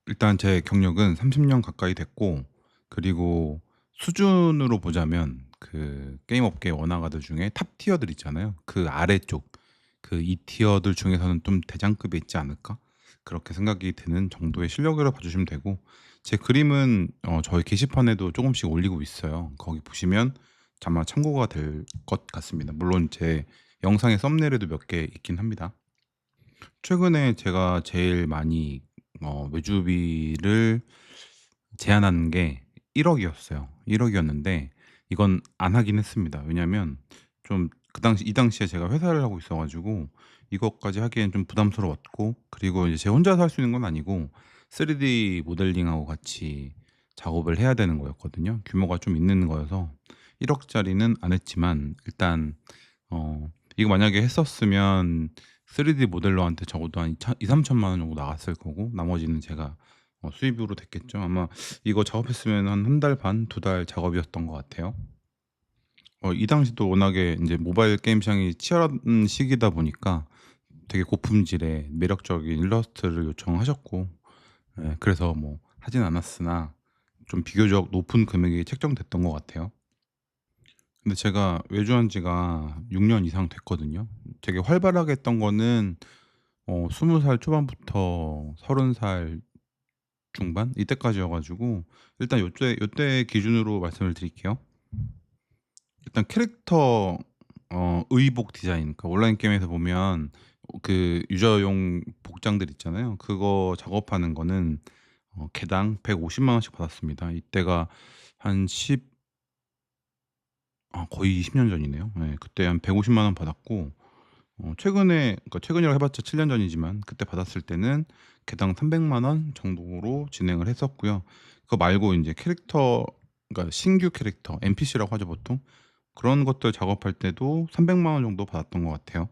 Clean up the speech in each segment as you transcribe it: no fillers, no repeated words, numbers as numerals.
일단 제 경력은 30년 가까이 됐고, 그리고 수준으로 보자면 그 게임 업계 원아가들 중에 탑 티어들 있잖아요. 그 아래쪽 그 2 티어들 중에서는 좀 대장급에 있지 않을까? 그렇게 생각이 드는 정도의 실력이라고 봐 주시면 되고, 제 그림은 저희 게시판에도 조금씩 올리고 있어요. 거기 보시면 아마 참고가 될 것 같습니다. 물론 제 영상의 썸네일에도 몇 개 있긴 합니다. 최근에 제가 제일 많이 외주비를 제한한 게 1 억이었어요. 1 억이었는데 이건 안 하긴 했습니다. 왜냐면 좀 이 당시에 제가 회사를 하고 있어 가지고 이것까지 하기엔 좀 부담스러웠고, 그리고 이제 제가 혼자서 할 수 있는 건 아니고 3D 모델링하고 같이 작업을 해야 되는 거였거든요. 규모가 좀 있는 거여서 1 억짜리는 안 했지만, 일단 이거 만약에 했었으면 3D 모델러한테 적어도 한 2-3천만 원 정도 나갔을 거고, 나머지는 제가 수입으로 됐겠죠. 아마 이거 작업했으면 한 한 달 반, 2달 작업이었던 것 같아요. 이 당시도 워낙에 인제 모바일 게임 시장이 치열한 시기다 보니까 되게 고품질의 매력적인 일러스트를 요청하셨고, 예, 그래서 뭐 하진 않았으나 좀 비교적 높은 금액이 책정됐던 것 같아요. 근데 제가 외주한 지가 6년 이상 됐거든요. 되게 활발하게 했던 거는 20살 초반부터 30살 중반 이때까지여 가지고, 일단 요때 기준으로 말씀을 드릴게요. 일단 캐릭터 의복 디자인, 그러니까 온라인 게임에서 보면 그 유저용 복장들 있잖아요. 그거 작업하는 거는 개당 150만 원씩 받았습니다. 이때가 한 10 거의 20년 전이네요. 예. 그때 한 150만 원 받았고, 최근에, 그러니까 최근이라고 해 봤자 7년 전이지만 그때 받았을 때는 개당 300만 원 정도로 진행을 했었고요. 그거 말고 인제 캐릭터, 그러니까 신규 캐릭터 NPC라고 하죠 보통. 그런 것들 작업할 때도 300만 원 정도 받았던 것 같아요.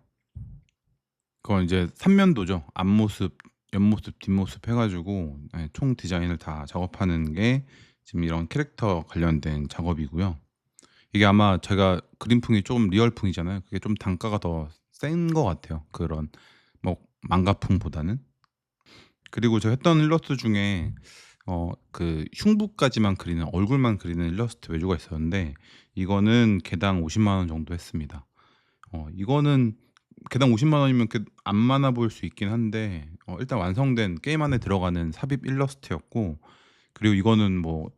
그건 이제 3 면도죠. 앞모습, 옆모습, 뒷모습 해 가지고 예, 총 디자인을 다 작업하는 게 지금 이런 캐릭터 관련된 작업이고요. 이게 아마 제가 그림풍이 좀 리얼풍이잖아요. 그게 좀 단가가 더 센 것 같아요, 그런 뭐 망가풍보다는. 그리고 제가 했던 일러스트 중에 그 흉부까지만 그리는, 얼굴만 그리는 일러스트 외주가 있었는데, 이거는 개당 50만 원 정도 했습니다. 이거는 개당 50만 원이면 그 안 많아 보일 수 있긴 한데, 일단 완성된 게임 안에 들어가는 삽입 일러스트였고, 그리고 이거는 뭐,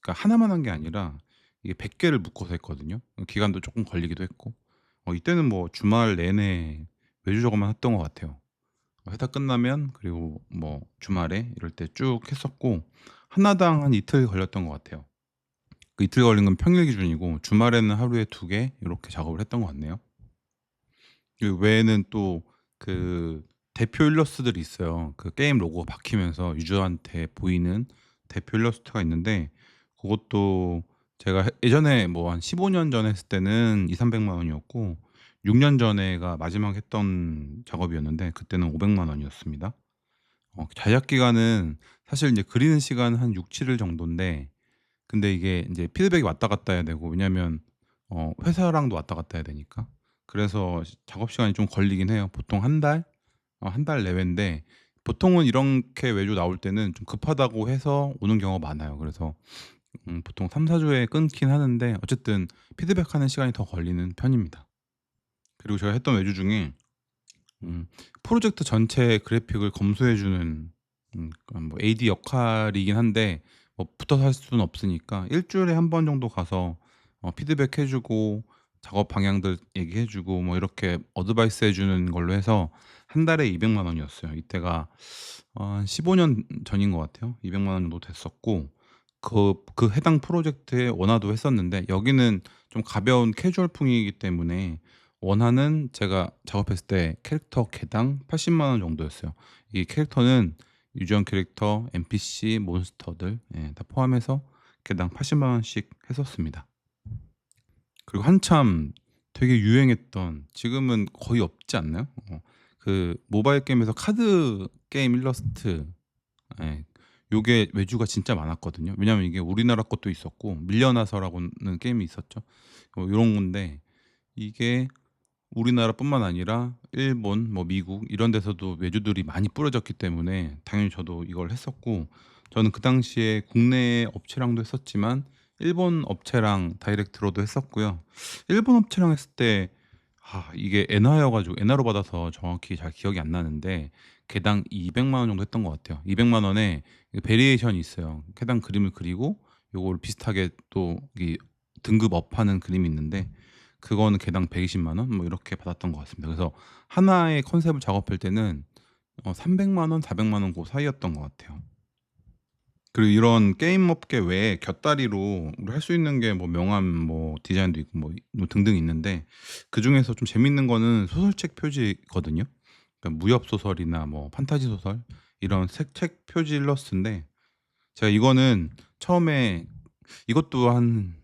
그러니까 하나만 한 게 아니라 이게 100 개를 묶어서 했거든요. 기간도 쪼끔 걸리기도 했고. 이때는 뭐 주말 내내 외주 작업만 했던 것 같아요. 회사 끝나면, 그리고 뭐 주말에 이럴 때 쭉 했었고, 하나당 한 이틀 걸렸던 것 같아요. 그 이틀 걸린 건 평일 기준이고, 주말에는 하루에 2개 요렇게 작업을 했던 것 같네요. 그 외에는 또 그 대표 일러스트들이 있어요. 그 게임 로고가 박히면서 유저한테 보이는 대표 일러스트가 있는데, 고것도 제가 예전에 뭐 한 15년 전에 했을 때는 200-300만 원이었고, 6년 전에가 마지막 했던 작업이었는데 그때는 500만 원이었습니다. 제작 기간은 사실 인제 그리는 시간은 한 6-7일 정돈데, 근데 이게 인제 피드백이 왔다 갔다 해야 되고, 왜냐면 회사랑도 왔다 갔다 해야 되니까. 그래서 작업 시간이 좀 걸리긴 해요. 보통 한 달? 한 달 내외인데, 보통은 이렇게 외주 나올 때는 좀 급하다고 해서 오는 경우가 많아요. 그래서 보통 3-4 주에 끊긴 하는데, 어쨌든 피드백하는 시간이 더 걸리는 편입니다. 그리고 제가 했던 외주 중에 음 프로젝트 전체 그래픽을 검수해 주는, 그러니까 뭐 AD 역할이긴 한데, 뭐 붙어서 할 수는 없으니까 일 주일에 한 번 정도 가서 피드백해 주고 작업 방향들 얘기해 주고 뭐 이렇게 어드바이스 해 주는 걸로 해서 한 달에 200만 원이었어요. 이때가 한 15년 전인 것 같아요. 200만 원 정도 됐었고, 그 해당 프로젝트에 원화도 했었는데, 여기는 좀 가벼운 캐주얼풍이기 때문에 원화는 제가 작업했을 때 캐릭터 개당 80만 원 정도였어요. 이 캐릭터는 유전 캐릭터, NPC, 몬스터들, 예, 다 포함해서 개당 80만 원씩 했었습니다. 그리고 한참 되게 유행했던, 지금은 거의 없지 않나요? 그 모바일 게임에서 카드 게임 일러스트, 예, 요게 외주가 진짜 많았거든요. 왜냐면 이게 우리나라 것도 있었고, 밀려나서라고는 게임이 있었죠. 요런 건데, 이게 우리나라뿐만 아니라 일본, 뭐 미국 이런 데서도 외주들이 많이 뿌려졌기 때문에 당연히 저도 이걸 했었고, 저는 그 당시에 국내 업체랑도 했었지만 일본 업체랑 다이렉트로도 했었고요. 일본 업체랑 했을 때 이게 엔화여 가지고 엔화로 받아서 정확히 잘 기억이 안 나는데 개당 200만 원 정도 했던 것 같아요. 200만 원에 베리에이션이 있어요. 해당 그림을 그리고 요거를 비슷하게 또 이 등급 업하는 그림이 있는데 그거는 개당 120만 원 뭐 이렇게 받았던 것 같습니다. 그래서 하나의 컨셉을 작업할 때는 300만 원, 400만 원 고 사이였던 것 같아요. 그리고 이런 게임 업계 외에 곁다리로 우리 할 수 있는 게 뭐 명함 뭐 디자인도 있고 뭐 등등 있는데, 그중에서 좀 재밌는 거는 소설책 표지거든요. 그러니까 무협 소설이나 뭐 판타지 소설 이런 책 표지 일러스트인데, 제가 이거는 처음에 이것도 한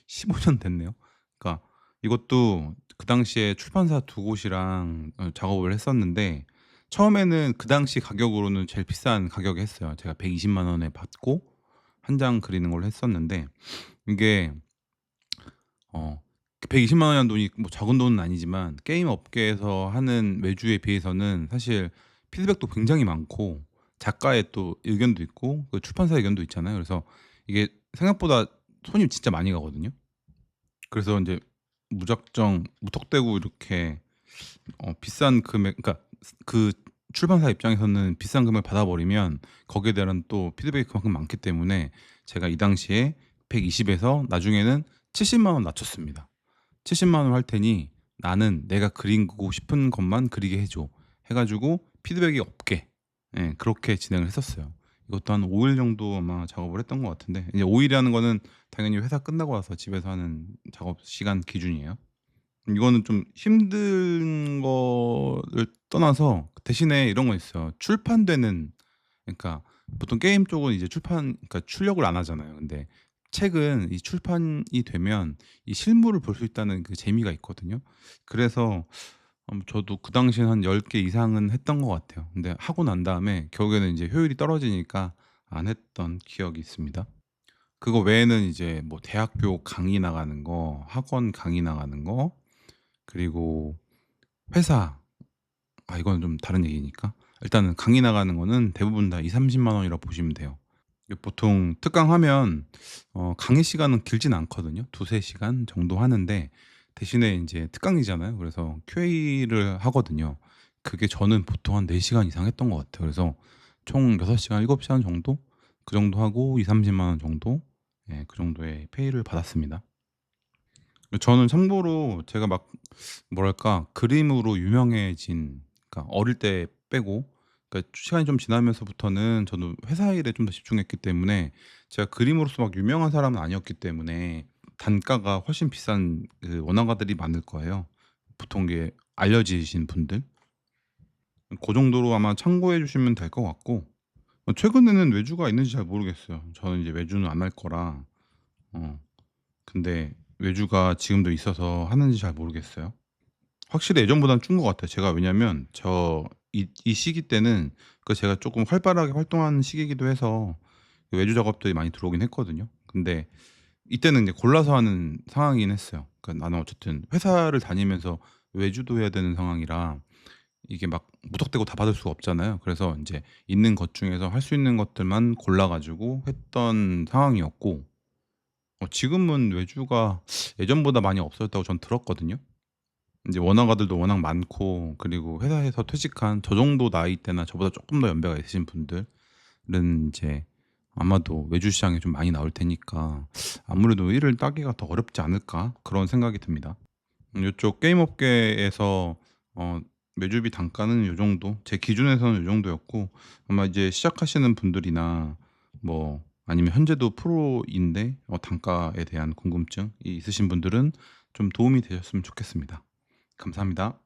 15년 됐네요. 그러니까 이것도 그 당시에 출판사 두 곳이랑 작업을 했었는데, 처음에는 그 당시 가격으로는 제일 비싼 가격에 했어요. 제가 120만 원에 받고 한 장 그리는 걸로 했었는데, 이게 어 120만 원이라는 돈이 뭐 적은 돈은 아니지만 게임 업계에서 하는 외주에 비해서는 사실 피드백도 굉장히 많고 작가의 또 의견도 있고 그 출판사 의견도 있잖아요. 그래서 이게 생각보다 손이 진짜 많이 가거든요. 그래서 인제 무작정 무턱대고 이렇게 비싼 금액, 그러니까 그 출판사 입장에서는 비싼 금액을 받아 버리면 거기에 대한 또 피드백이 그만큼 많기 때문에 제가 이 당시에 120 에서 나중에는 70만 원 낮췄습니다. 70만 원 할 테니 나는 내가 그리고 싶은 것만 그리게 해 줘. 해 가지고 피드백이 없게, 예 그렇게 진행을 했었어요. 이것도 한 5일 정도 아마 작업을 했던 것 같은데, 이제 5 일이라는 거는 당연히 회사 끝나고 와서 집에서 하는 작업 시간 기준이에요. 이거는 좀 힘든 거를 떠나서 대신에 이런 건 있어요. 출판되는, 그러니까 보통 게임 쪽은 이제 그러니까 출력을 안 하잖아요. 근데 책은 이 출판이 되면 이 실물을 볼 수 있다는 그 재미가 있거든요. 그래서 저도 그 당시에 한 10개 이상은 했던 것 같아요. 근데 하고 난 다음에 결국에는 이제 효율이 떨어지니까 안 했던 기억이 있습니다. 그거 외에는 이제 뭐 대학교 강의 나가는 거, 학원 강의 나가는 거, 그리고 회사, 이거는 좀 다른 얘기니까. 일단은 강의 나가는 거는 대부분 다 2-30만 원이라고 보시면 돼요. 이게 보통 특강하면 강의 시간은 길진 않거든요. 2-3 시간 정도 하는데, 대신에 인제 특강이잖아요. 그래서 QA를 하거든요. 그게 저는 보통 한 4 시간 이상 했던 것 같아요. 그래서 총 6 시간, 7 시간 정도, 그 정도 하고 2-30만 원 정도, 예 그 정도의 페이를 받았습니다. 저는 참고로 제가 막 뭐랄까 그림으로 유명해진, 그러니까 어릴 때 빼고, 그러니까 시간이 좀 지나면서부터는 저도 회사 일에 좀 더 집중했기 때문에 제가 그림으로서 막 유명한 사람은 아니었기 때문에 단가가 훨씬 비싼 그 원화가들이 많을 거예요. 보통 이게 알려지신 분들. 고 정도로 아마 참고해 주시면 될 것 같고, 최근에는 외주가 있는지 잘 모르겠어요. 저는 이제 외주는 안 할 거라. 어 근데 외주가 지금도 있어서 하는지 잘 모르겠어요. 확실히 예전보다는 준 것 같아요. 제가 왜냐면 이 시기 때는 제가 쪼끔 활발하게 활동하는 시기이기도 해서 외주 작업들이 많이 들어오긴 했거든요. 근데 이때는 이제 골라서 하는 상황이긴 했어요. 그러니까 나는 어쨌든 회사를 다니면서 외주도 해야 되는 상황이라 이게 막 무턱대고 다 받을 수가 없잖아요. 그래서 인제 있는 것 중에서 할 수 있는 것들만 골라 가지고 했던 상황이었고, 지금은 외주가 예전보다 많이 없어졌다고 전 들었거든요. 인제 원화가들도 워낙 많고, 그리고 회사에서 퇴직한 저 정도 나이대나 저보다 쪼끔 더 연배가 있으신 분들은 인제 아마도 외주 시장에 좀 많이 나올 테니까 '아무래도 일을 따기가 더 어렵지 않을까?' 그런 생각이 듭니다. 요쪽 게임 업계에서 어 매주비 단가는 요 정도, 제 기준에서는 요 정도였고, 아마 이제 시작하시는 분들이나 뭐 아니면 현재도 프로인데 단가에 대한 궁금증이 있으신 분들은 좀 도움이 되셨으면 좋겠습니다. 감사합니다.